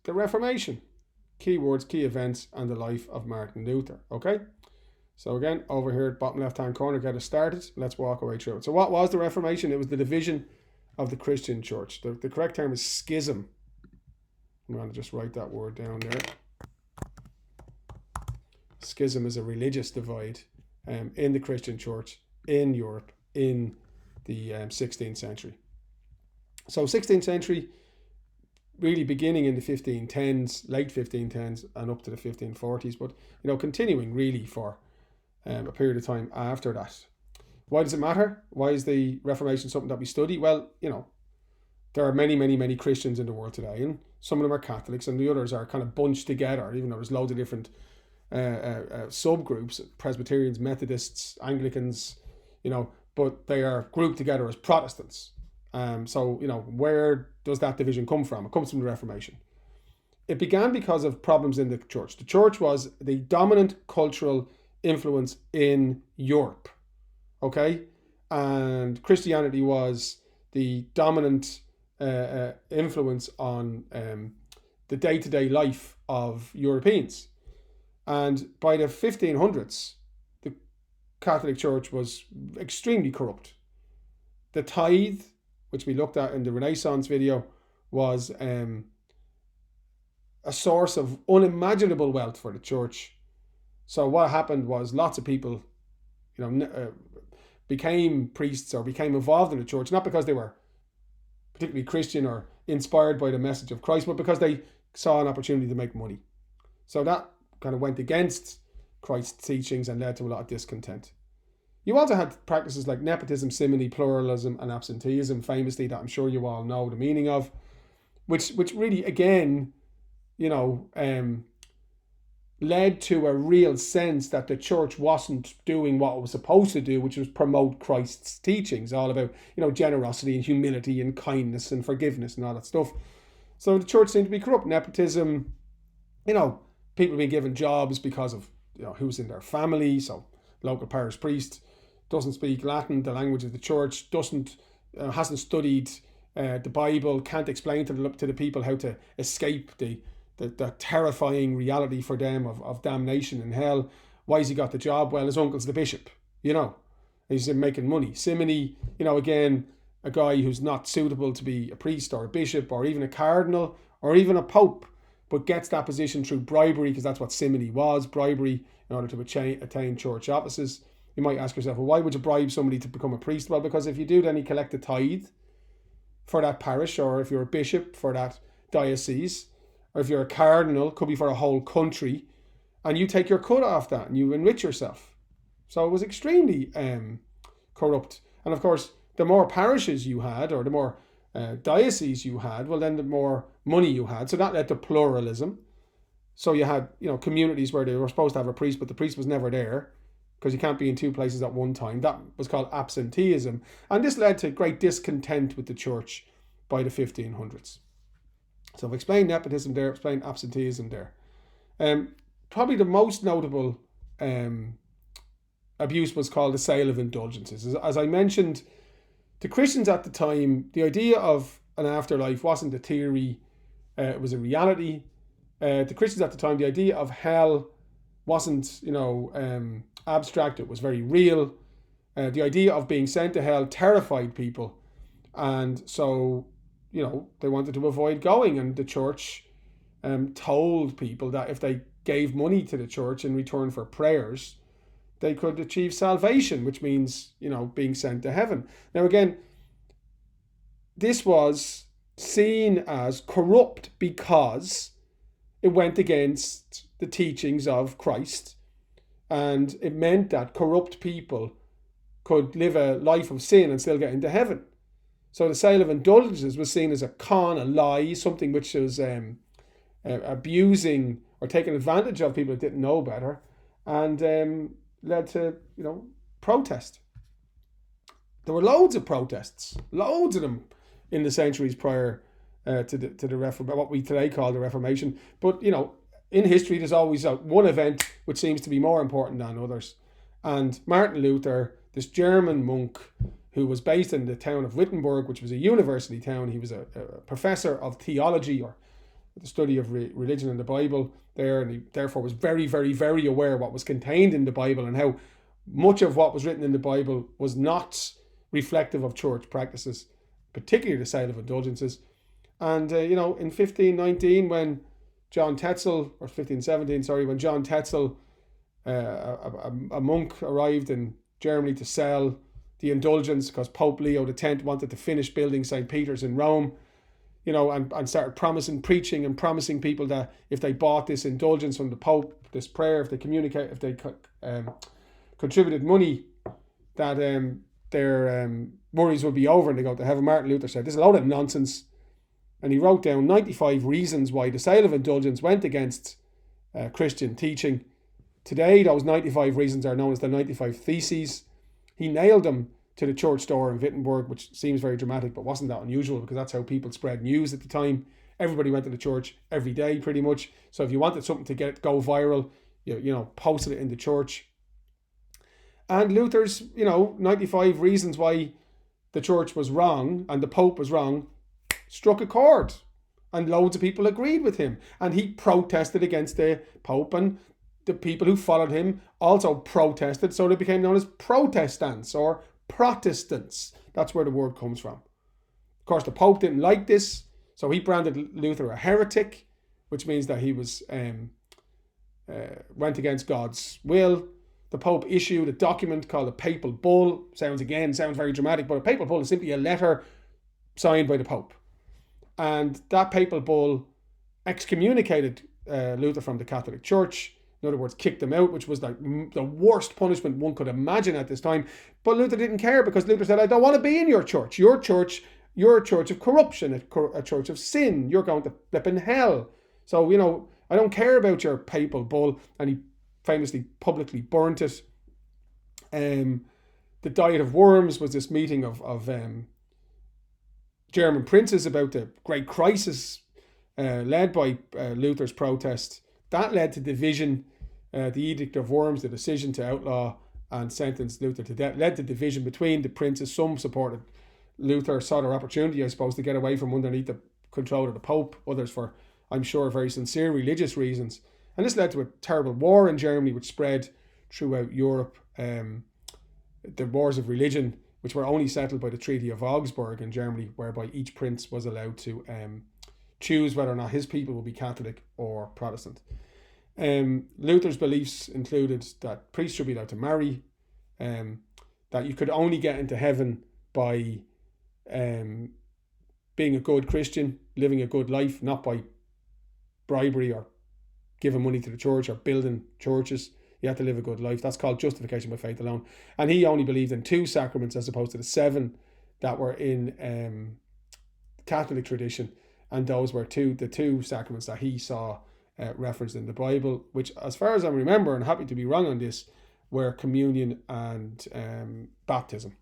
the Reformation. Key words, key events, and the life of Martin Luther. Okay? So again, over here at bottom left-hand corner, get us started. Let's walk our way through it. So what was the Reformation? It was the division of the Christian church. The correct term is schism. I'm going to just write that word down there. Schism is a religious divide in the Christian church in Europe in the 16th century. So 16th century, really beginning in the 1510s, late 1510s and up to the 1540s, but continuing really for a period of time after that. Why does it matter? Why is the Reformation something that we study? Well, there are many, many, many Christians in the world today, and some of them are Catholics, and the others are kind of bunched together, even though there's loads of different subgroups, Presbyterians, Methodists, Anglicans, but they are grouped together as Protestants. So where does that division come from? It comes from the Reformation. It began because of problems in the church. The church was the dominant cultural influence in Europe, okay? And Christianity was the dominant influence on the day-to-day life of Europeans. And by the 1500s, the Catholic Church was extremely corrupt. The tithe, which we looked at in the Renaissance video, was a source of unimaginable wealth for the church. So what happened was lots of people, became priests or became involved in the church, not because they were particularly Christian or inspired by the message of Christ, but because they saw an opportunity to make money. So that kind of went against Christ's teachings and led to a lot of discontent. You also had practices like nepotism, simony, pluralism, and absenteeism, famously, that I'm sure you all know the meaning of, which really, again, led to a real sense that the church wasn't doing what it was supposed to do, which was promote Christ's teachings, all about, generosity and humility and kindness and forgiveness and all that stuff. So the church seemed to be corrupt. Nepotism, people being given jobs because of, who's in their family. So local parish priest doesn't speak Latin, the language of the church, hasn't studied the Bible, can't explain to the people how to escape the terrifying reality for them of damnation and hell. Why has he got the job? Well, his uncle's the bishop, he's making money. Simony, again, a guy who's not suitable to be a priest or a bishop or even a cardinal or even a pope, but gets that position through bribery, because that's what simony was, bribery in order to attain church offices. You might ask yourself, well, why would you bribe somebody to become a priest? Well, because if you do, then you collect a tithe for that parish, or if you're a bishop for that diocese, or if you're a cardinal, could be for a whole country, and you take your cut off that and you enrich yourself. So it was extremely corrupt. And of course, the more parishes you had, or the more dioceses you had, well, then the more money you had. So that led to pluralism. So you had, communities where they were supposed to have a priest, but the priest was never there, because you can't be in two places at one time. That was called absenteeism. And this led to great discontent with the church by the 1500s. So I've explained nepotism there, explained absenteeism there. Probably the most notable abuse was called the sale of indulgences. As I mentioned, the Christians at the time, the idea of an afterlife wasn't a theory, it was a reality. The Christians at the time, the idea of hell wasn't, abstract, it was very real. The idea of being sent to hell terrified people. And so, they wanted to avoid going, and the church told people that if they gave money to the church in return for prayers, they could achieve salvation, which means, being sent to heaven. Now, again, this was seen as corrupt because it went against the teachings of Christ, and it meant that corrupt people could live a life of sin and still get into heaven. So the sale of indulgences was seen as a con, a lie, something which was abusing or taking advantage of people that didn't know better, and led to, protest. There were loads of protests, loads of them in the centuries prior to the what we today call the Reformation. But, in history, there's always one event which seems to be more important than others. And Martin Luther, this German monk who was based in the town of Wittenberg, which was a university town, he was a professor of theology or the study of religion and the Bible there, and he therefore was very, very, very aware of what was contained in the Bible and how much of what was written in the Bible was not reflective of church practices, particularly the sale of indulgences. And, in 1519, when John Tetzel, or 1517, sorry, when John Tetzel, a monk, arrived in Germany to sell the indulgence because Pope Leo X wanted to finish building St. Peter's in Rome, and started preaching and promising people that if they bought this indulgence from the Pope, this prayer, if they contributed money, that their worries would be over and they go to heaven. Martin Luther said, "This is a load of nonsense." And he wrote down 95 reasons why the sale of indulgence went against Christian teaching. Today, those 95 reasons are known as the 95 Theses. He nailed them to the church door in Wittenberg, which seems very dramatic, but wasn't that unusual because that's how people spread news at the time. Everybody went to the church every day, pretty much. So if you wanted something to go viral, posted it in the church. And Luther's, 95 reasons why the church was wrong and the Pope was wrong struck a chord. And loads of people agreed with him. And he protested against the Pope, and the people who followed him also protested. So they became known as Protestants or Protestants. That's where the word comes from. Of course, the Pope didn't like this, so he branded Luther a heretic, which means that he was went against God's will. The Pope issued a document called a papal bull. Sounds very dramatic, but a papal bull is simply a letter signed by the Pope. And that papal bull excommunicated Luther from the Catholic Church. In other words, kicked him out, which was like the worst punishment one could imagine at this time. But Luther didn't care because Luther said, "I don't want to be in your church. You're a church of corruption, a church of sin. You're going to flip in hell. So, I don't care about your papal bull." And he famously publicly burnt it. The Diet of Worms was this meeting of German princes about the great crisis led by Luther's protest. That led to division. The Edict of Worms, the decision to outlaw and sentence Luther to death, led to division between the princes. Some supported Luther, saw their opportunity, I suppose, to get away from underneath the control of the Pope. Others for, I'm sure, very sincere religious reasons. And this led to a terrible war in Germany, which spread throughout Europe. The wars of religion, which were only settled by the Treaty of Augsburg in Germany, whereby each prince was allowed to choose whether or not his people would be Catholic or Protestant. Luther's beliefs included that priests should be allowed to marry, that you could only get into heaven by being a good Christian, living a good life, not by bribery or giving money to the church or building churches. You have to live a good life. That's called justification by faith alone. And he only believed in 2 sacraments as opposed to the 7 that were in Catholic tradition. And those were the two sacraments that he saw referenced in the Bible, which, as far as I remember, and happy to be wrong on this, were communion and baptism.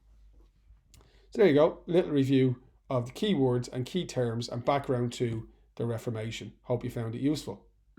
So there you go, little review of the key words and key terms and background to the Reformation. Hope you found it useful.